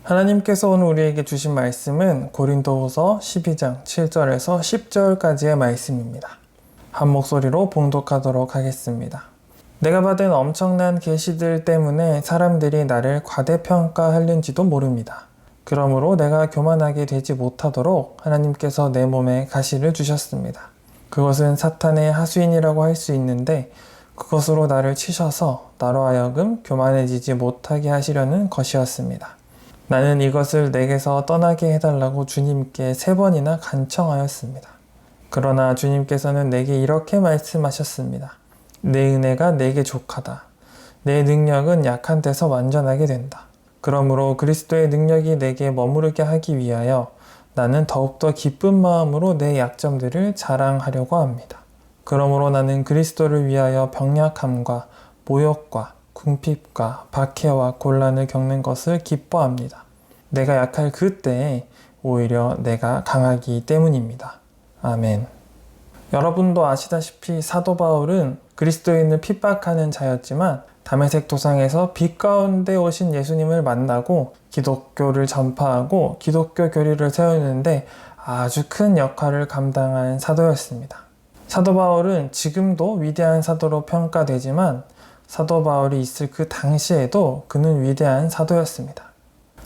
하나님께서 오늘 우리에게 주신 말씀은 고린도후서 12장 7절에서 10절까지의 말씀입니다. 한 목소리로 봉독하도록 하겠습니다. 내가 받은 엄청난 계시들 때문에 사람들이 나를 과대평가하는지도 모릅니다. 그러므로 내가 교만하게 되지 못하도록 하나님께서 내 몸에 가시를 주셨습니다. 그것은 사탄의 하수인이라고 할 수 있는데 그것으로 나를 치셔서 나로 하여금 교만해지지 못하게 하시려는 것이었습니다. 나는 이것을 내게서 떠나게 해달라고 주님께 3번이나 간청하였습니다. 그러나 주님께서는 내게 이렇게 말씀하셨습니다. 내 은혜가 내게 족하다. 내 능력은 약한 데서 완전하게 된다. 그러므로 그리스도의 능력이 내게 머무르게 하기 위하여 나는 더욱더 기쁜 마음으로 내 약점들을 자랑하려고 합니다. 그러므로 나는 그리스도를 위하여 병약함과 모욕과 궁핍과 박해와 곤란을 겪는 것을 기뻐합니다. 내가 약할 그때에 오히려 내가 강하기 때문입니다. 아멘. 여러분도 아시다시피 사도 바울은 그리스도인을 핍박하는 자였지만 다메섹 도상에서 빛 가운데 오신 예수님을 만나고 기독교를 전파하고 기독교 교리를 세우는데 아주 큰 역할을 감당한 사도였습니다. 사도 바울은 지금도 위대한 사도로 평가되지만 사도 바울이 있을 그 당시에도 그는 위대한 사도였습니다.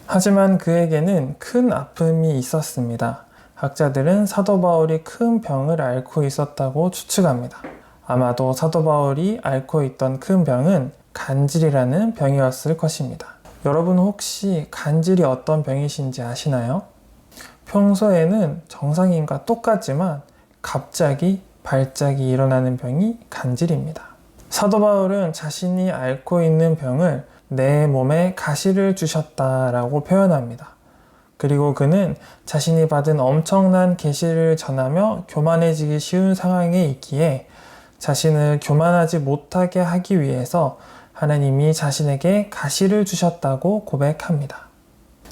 하지만 그에게는 큰 아픔이 있었습니다. 학자들은 사도 바울이 큰 병을 앓고 있었다고 추측합니다. 아마도 사도 바울이 앓고 있던 큰 병은 간질이라는 병이었을 것입니다. 여러분 혹시 간질이 어떤 병이신지 아시나요? 평소에는 정상인과 똑같지만 갑자기 발작이 일어나는 병이 간질입니다. 사도 바울은 자신이 앓고 있는 병을 내 몸에 가시를 주셨다라고 표현합니다. 그리고 그는 자신이 받은 엄청난 계시를 전하며 교만해지기 쉬운 상황에 있기에 자신을 교만하지 못하게 하기 위해서 하나님이 자신에게 가시를 주셨다고 고백합니다.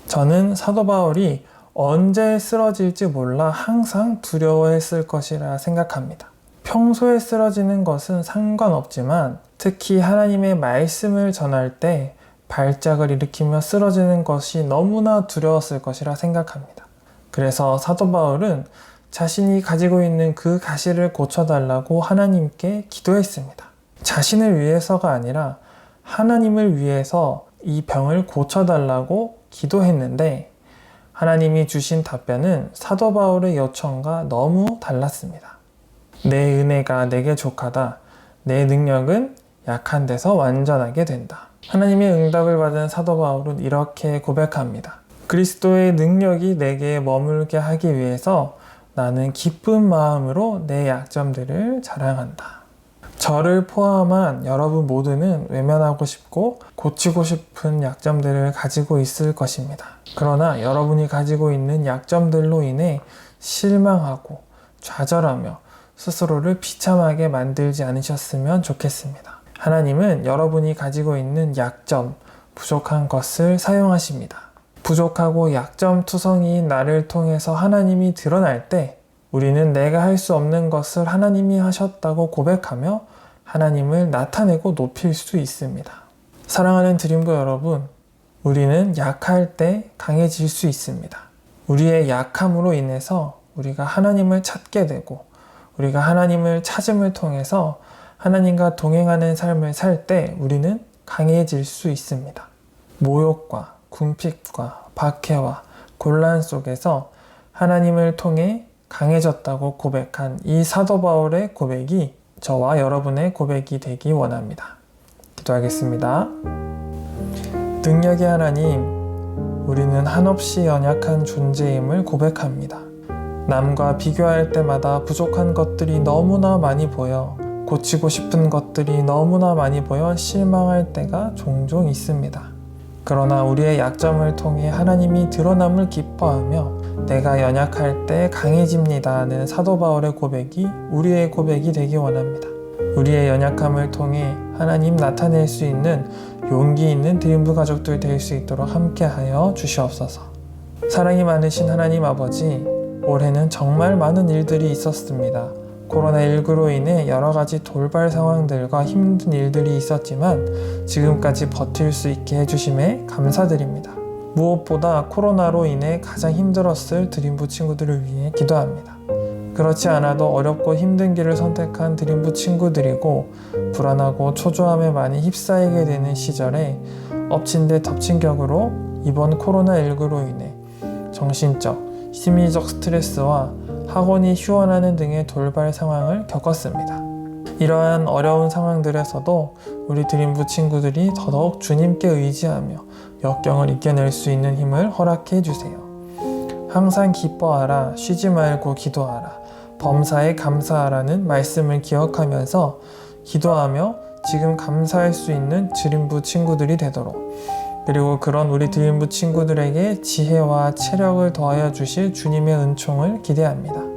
저는 사도 바울이 언제 쓰러질지 몰라 항상 두려워했을 것이라 생각합니다. 평소에 쓰러지는 것은 상관없지만 특히 하나님의 말씀을 전할 때 발작을 일으키며 쓰러지는 것이 너무나 두려웠을 것이라 생각합니다. 그래서 사도 바울은 자신이 가지고 있는 그 가시를 고쳐달라고 하나님께 기도했습니다. 자신을 위해서가 아니라 하나님을 위해서 이 병을 고쳐달라고 기도했는데 하나님이 주신 답변은 사도 바울의 요청과 너무 달랐습니다. 내 은혜가 내게 족하다. 내 능력은 약한 데서 완전하게 된다. 하나님의 응답을 받은 사도 바울은 이렇게 고백합니다. 그리스도의 능력이 내게 머물게 하기 위해서 나는 기쁜 마음으로 내 약점들을 자랑한다. 저를 포함한 여러분 모두는 외면하고 싶고 고치고 싶은 약점들을 가지고 있을 것입니다. 그러나 여러분이 가지고 있는 약점들로 인해 실망하고 좌절하며 스스로를 비참하게 만들지 않으셨으면 좋겠습니다. 하나님은 여러분이 가지고 있는 약점, 부족한 것을 사용하십니다. 부족하고 약점투성이인 나를 통해서 하나님이 드러날 때 우리는 내가 할 수 없는 것을 하나님이 하셨다고 고백하며 하나님을 나타내고 높일 수 있습니다. 사랑하는 드림도 여러분, 우리는 약할 때 강해질 수 있습니다. 우리의 약함으로 인해서 우리가 하나님을 찾게 되고 우리가 하나님을 찾음을 통해서 하나님과 동행하는 삶을 살 때 우리는 강해질 수 있습니다. 모욕과 궁핍과 박해와 곤란 속에서 하나님을 통해 강해졌다고 고백한 이 사도 바울의 고백이 저와 여러분의 고백이 되기 원합니다. 기도하겠습니다. 능력의 하나님, 우리는 한없이 연약한 존재임을 고백합니다. 남과 비교할 때마다 부족한 것들이 너무나 많이 보여 고치고 싶은 것들이 너무나 많이 보여 실망할 때가 종종 있습니다. 그러나 우리의 약점을 통해 하나님이 드러남을 기뻐하며 내가 연약할 때 강해집니다는 사도 바울의 고백이 우리의 고백이 되기 원합니다. 우리의 연약함을 통해 하나님 나타낼 수 있는 용기 있는 드림부 가족들 될 수 있도록 함께하여 주시옵소서. 사랑이 많으신 하나님 아버지, 올해는 정말 많은 일들이 있었습니다. 코로나19로 인해 여러 가지 돌발 상황들과 힘든 일들이 있었지만 지금까지 버틸 수 있게 해주심에 감사드립니다. 무엇보다 코로나로 인해 가장 힘들었을 드림부 친구들을 위해 기도합니다. 그렇지 않아도 어렵고 힘든 길을 선택한 드림부 친구들이고 불안하고 초조함에 많이 휩싸이게 되는 시절에 엎친 데 덮친 격으로 이번 코로나19로 인해 정신적, 심리적 스트레스와 학원이 휴원하는 등의 돌발 상황을 겪었습니다. 이러한 어려운 상황들에서도 우리 드림부 친구들이 더더욱 주님께 의지하며 역경을 이겨낼 수 있는 힘을 허락해 주세요. 항상 기뻐하라, 쉬지 말고 기도하라, 범사에 감사하라는 말씀을 기억하면서 기도하며 지금 감사할 수 있는 드림부 친구들이 되도록, 그리고 그런 우리 드림부 친구들에게 지혜와 체력을 더하여 주실 주님의 은총을 기대합니다.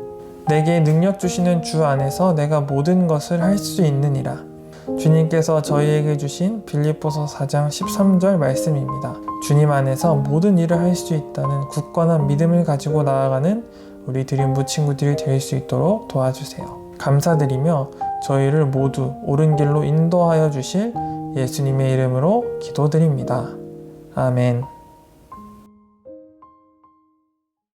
내게 능력 주시는 주 안에서 내가 모든 것을 할 수 있느니라. 주님께서 저희에게 주신 빌립보서 4장 13절 말씀입니다. 주님 안에서 모든 일을 할 수 있다는 굳건한 믿음을 가지고 나아가는 우리 드림부 친구들이 될 수 있도록 도와주세요. 감사드리며 저희를 모두 옳은 길로 인도하여 주실 예수님의 이름으로 기도드립니다. 아멘.